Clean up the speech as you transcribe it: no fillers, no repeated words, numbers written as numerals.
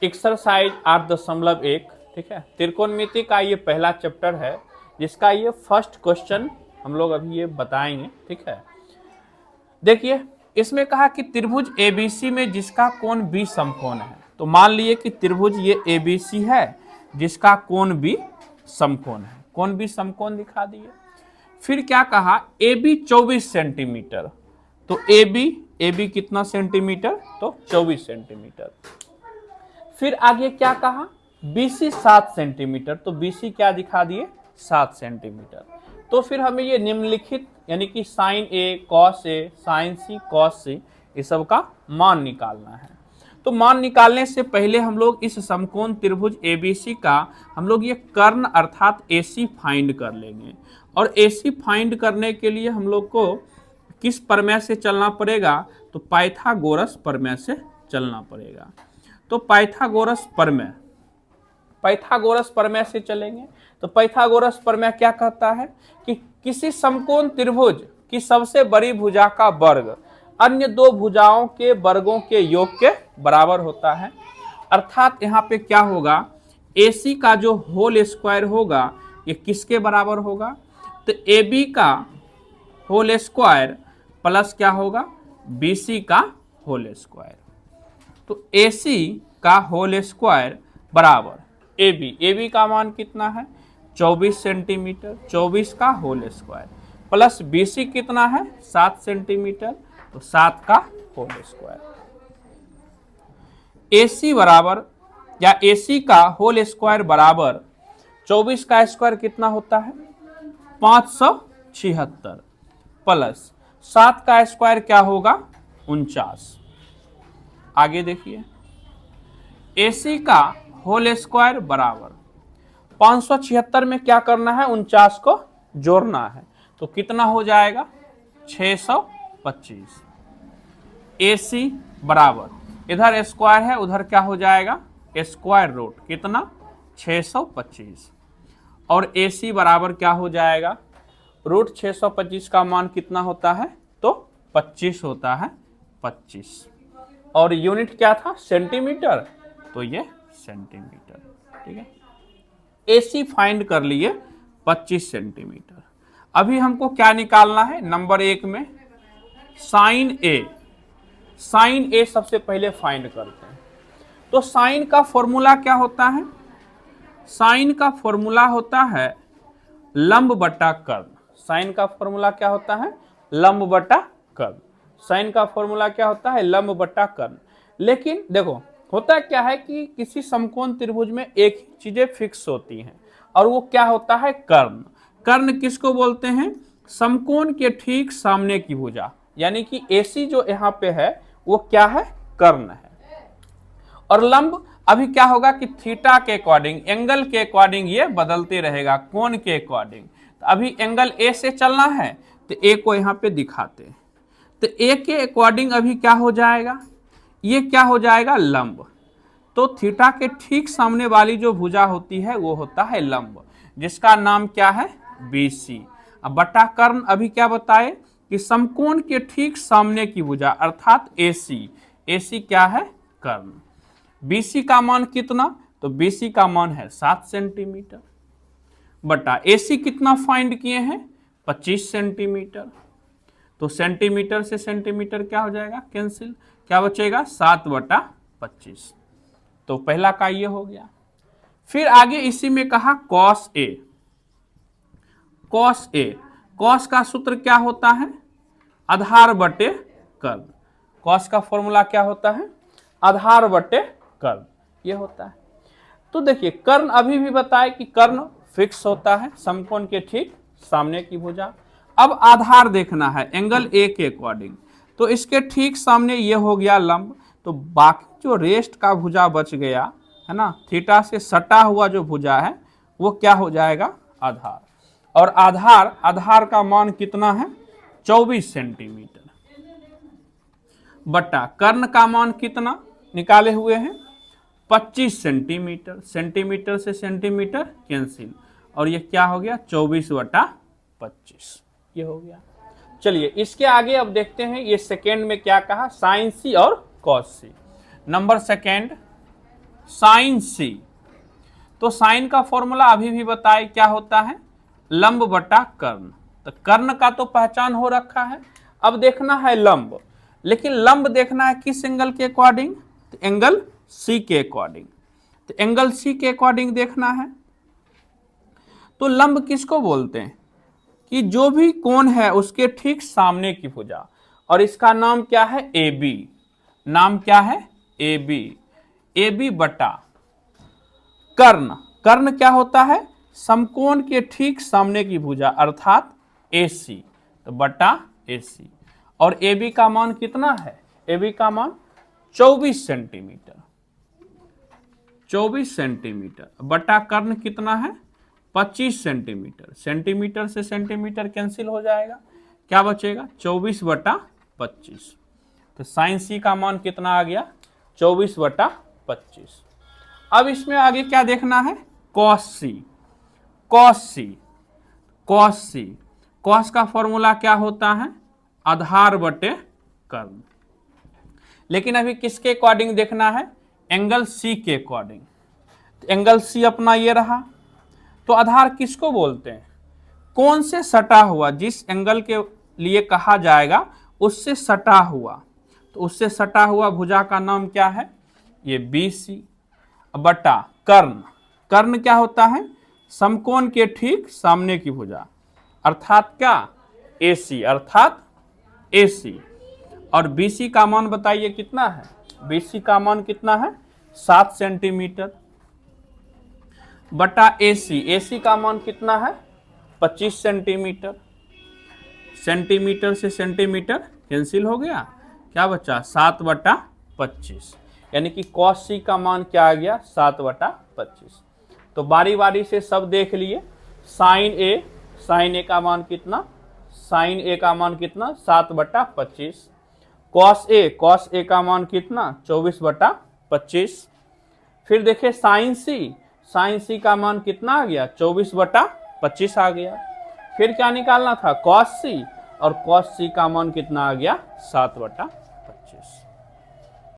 Exercise 8.1, ठीक है। त्रिकोणमिति का ये पहला चैप्टर है जिसका ये फर्स्ट क्वेश्चन हम लोग अभी ये बताएंगे, ठीक है। देखिए इसमें कहा कि त्रिभुज एबीसी में जिसका कोण बी समकोण है। तो मान लिए कि त्रिभुज ये एबीसी है जिसका कोण बी समकोण है, कोण बी समकोण दिखा दिए। फिर क्या कहा, ए बी 24 सेंटीमीटर। तो ए बी कितना सेंटीमीटर, तो 24 सेंटीमीटर। फिर आगे क्या कहा, बीसी 7 सेंटीमीटर। तो बीसी क्या दिखा दिए, 7 सेंटीमीटर। तो फिर हमें ये निम्नलिखित यानी कि sign A, cos A, sign C, cos सी, ये सब का मान निकालना है। तो मान निकालने से पहले हम लोग इस समकोण त्रिभुज एबीसी का हम लोग ये कर्ण अर्थात एसी फाइंड कर लेंगे। और एसी फाइंड करने के लिए हम लोग को किस प्रमेय से चलना पड़ेगा, तो पाइथागोरस प्रमेय से चलना पड़ेगा। तो पाइथागोरस प्रमेय से चलेंगे। तो पाइथागोरस प्रमेय क्या कहता है कि किसी समकोण त्रिभुज की सबसे बड़ी भुजा का वर्ग अन्य दो भुजाओं के वर्गों के योग के बराबर होता है। अर्थात यहाँ पे क्या होगा, AC का जो होल स्क्वायर होगा ये किसके बराबर होगा, तो AB का होल स्क्वायर प्लस क्या होगा, BC का होल स्क्वायर। तो AC का होल स्क्वायर बराबर AB का मान कितना है, 24 सेंटीमीटर, 24 का होल स्क्वायर प्लस BC कितना है, 7 सेंटीमीटर, तो 7 का होल स्क्वायर। AC बराबर या AC का होल स्क्वायर बराबर 24 का स्क्वायर कितना होता है, 576 प्लस 7 का स्क्वायर क्या होगा, 49। आगे देखिए, AC का होल स्क्वायर बराबर 576 में क्या करना है, 49 को जोड़ना है। तो कितना हो जाएगा, 625। AC बराबर इधर स्क्वायर है उधर क्या हो जाएगा, स्क्वायर रूट कितना, 625। और AC बराबर क्या हो जाएगा, रूट 625 का मान कितना होता है, तो 25 होता है, 25। और यूनिट क्या था, सेंटीमीटर, तो ये सेंटीमीटर, ठीक है। AC फाइंड कर लिए 25 सेंटीमीटर। अभी हमको क्या निकालना है, नंबर 1 में साइन ए सबसे पहले फाइंड करते हैं। तो साइन का फॉर्मूला क्या होता है, साइन का फॉर्मूला होता है लंब बटा कर्ण। साइन का फॉर्मूला क्या होता है, लंब बटा कर्ण। साइन का फॉर्मूला क्या होता है, लंब बटा कर्ण। लेकिन देखो होता क्या है कि किसी समकोण त्रिभुज में एक ही चीजें फिक्स होती हैं और वो क्या होता है, कर्ण। कर्ण किसको बोलते हैं, समकोण के ठीक सामने की भुजा, यानी कि AC जो यहाँ पे है वो क्या है, कर्ण है। और लंब अभी क्या होगा कि थीटा के अकॉर्डिंग, एंगल के अकॉर्डिंग ये बदलते रहेगा, कोण के अकॉर्डिंग। तो अभी एंगल A से चलना है तो A को यहाँ पे दिखाते हैं। तो A के अकॉर्डिंग अभी क्या हो जाएगा, ये क्या हो जाएगा, लंब। तो थीटा के ठीक सामने वाली जो भुजा होती है वो होता है लंब, जिसका नाम क्या है, BC। अब बटा कर्ण अभी क्या बताए कि समकोण के ठीक सामने की भुजा अर्थात AC क्या है, कर्ण। BC का मान कितना, तो BC का मान है 7 सेंटीमीटर बटा AC कितना फाइंड किए हैं, 25 सेंटीमीटर। तो सेंटीमीटर से सेंटीमीटर क्या हो जाएगा, कैंसिल, क्या बचेगा, 7/25। तो पहला का ये हो गया। फिर आगे इसी में कहा कॉस ए। कॉस का सूत्र क्या होता है, आधार बटे कर्ण। कॉस का फॉर्मूला क्या होता है, आधार बटे कर्ण, ये होता है। तो देखिए कर्ण अभी भी बताए कि कर्ण फिक्स होता है समकोण के ठीक सामने की भुजा। अब आधार देखना है एंगल A के अकॉर्डिंग। तो इसके ठीक सामने ये हो गया लंब। तो बाकी जो रेस्ट का भुजा बच गया है ना, थीटा से सटा हुआ जो भुजा है वो क्या हो जाएगा, आधार। और आधार का मान कितना है, 24 सेंटीमीटर बटा कर्ण का मान कितना निकाले हुए हैं, 25 सेंटीमीटर। सेंटीमीटर से सेंटीमीटर कैंसिल, और ये क्या हो गया, 24/25, ये हो गया। चलिए इसके आगे अब देखते हैं ये सेकेंड में क्या कहा, साइन सी और कॉस सी। नंबर सेकेंड, साइन सी। तो साइन का फॉर्मूला अभी भी बताए क्या होता है, लंब बटा कर्ण। तो कर्ण का तो पहचान हो रखा है, अब देखना है लंब। लेकिन लंब देखना है किस एंगल के अकॉर्डिंग, तो एंगल सी के अकॉर्डिंग। तो एंगल सी के अकॉर्डिंग देखना है। तो लंब किसको बोलते हैं, कि जो भी कोण है उसके ठीक सामने की भुजा, और इसका नाम क्या है, ए बी। नाम क्या है, ए बी। ए बी बटा कर्ण। कर्ण क्या होता है, समकोण के ठीक सामने की भुजा अर्थात ए सी, तो बटा ए सी। और ए बी का मान कितना है, ए बी का मान 24 सेंटीमीटर। 24 सेंटीमीटर बटा कर्ण कितना है, 25 सेंटीमीटर। सेंटीमीटर से सेंटीमीटर कैंसिल हो जाएगा, क्या बचेगा, 24 बटा 25। तो साइन सी का मान कितना आ गया, 24 बटा 25। अब इसमें आगे क्या देखना है, कॉस सी। कॉस सी, कॉस सी, कॉस का फॉर्मूला क्या होता है, आधार बटे कर्ण। लेकिन अभी किसके अकॉर्डिंग देखना है, एंगल सी के अकॉर्डिंग। तो एंगल सी अपना ये रहा। तो आधार किसको बोलते हैं, कौन से सटा हुआ, जिस एंगल के लिए कहा जाएगा उससे सटा हुआ। तो उससे सटा हुआ भुजा का नाम क्या है, ये बी सी बटा कर्ण। कर्ण क्या होता है, समकोण के ठीक सामने की भुजा अर्थात क्या, ए सी, अर्थात ए सी। और बी सी का मान बताइए कितना है, बी सी का मान कितना है, 7 सेंटीमीटर बटा ए सी। ए सी का मान कितना है, 25 सेंटीमीटर। सेंटीमीटर से सेंटीमीटर कैंसिल हो गया, क्या बचा, 7 बटा 25। यानी कि कॉस सी का मान क्या आ गया, 7 बटा 25। तो बारी बारी से सब देख लिए। साइन ए, साइन ए का मान कितना, साइन ए का मान कितना, 7 बटा 25। कॉस ए, कॉस ए का मान कितना, 24 बटा 25। फिर देखे साइन सी, साइन सी का मान कितना आ गया, 24 बटा 25 आ गया। फिर क्या निकालना था, कॉस सी, और कॉस सी का मान कितना आ गया, 7 बटा 25।